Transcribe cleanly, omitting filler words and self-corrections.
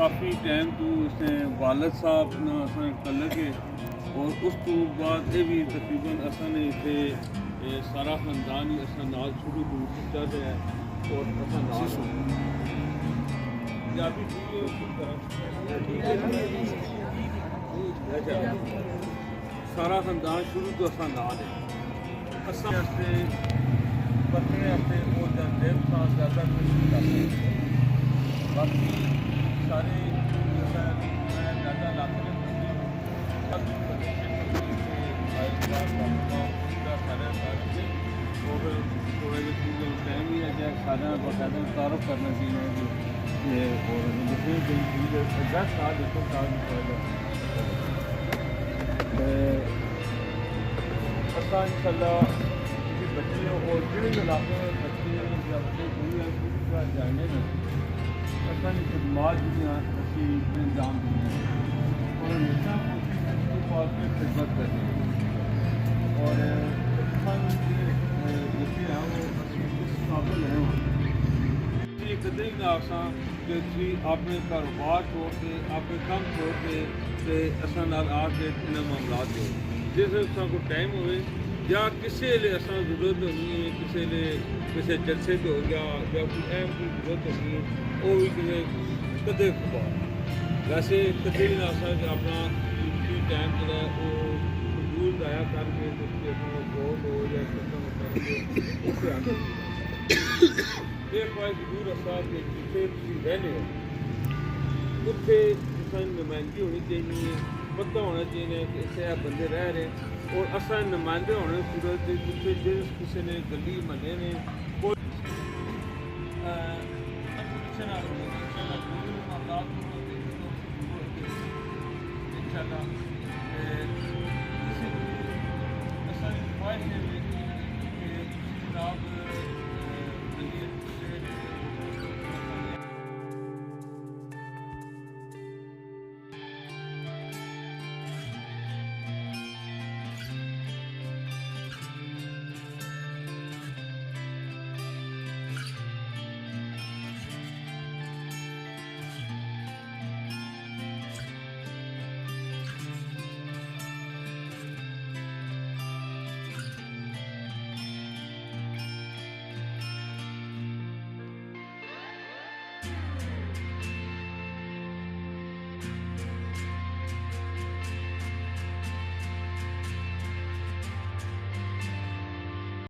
काफ़ी टाइम तो इसने वालद साहब ना असां कल के और उस तो बाद ये भी तकरीबन असां ने इतने सारा खानदान ही असां नाल शुरू तो किया है और असां नाल पंजाबी सारा खानदान शुरू तो असां नाल है असां बचने अपने वो देव का ज़्यादा कोशिश करते हैं बाकी सारे ज़्यादा लाते हैं थोड़ा जो टाइम ही है सारा बाकायदा तारुफ करना चाहिए ये और दूसरे दस साल देखो साल असा इंशाल्लाह बच्चे और जो इलाके में बच्चे जाने में असा खदमात असी इंजाम देने और हमेशा कोशिश खिदमत करनी और बच्चे हैं वो इस काबिल हैं कदे ही ना असा कि अपने कारोबार छोड़ के अपने काम छोड़ के असा नाल आके इन्हें मामलात हो जिस को टाइम हो या किसी ले असा जरूरत होनी है किसी जलसे से हो गया या कोई अहम कोई जरूरत होनी है वो भी किसी कदे खुबार वैसे कदे भी ना असा अपना टाइम जो है वो फजूल जाया करके अपना बहुत हो या उससे आगे ये ख्वाहिश जरूर असा कि जिथे तुम रहने हो उत्थे नुमाइंदगी होनी चाहिए पता होना चाहिए कि इतने बंदे रह रहे हैं और असा नुमाइंदे होने सूरत जिथे जिस किसी ने गली मने ने कोई इंशाल्लाह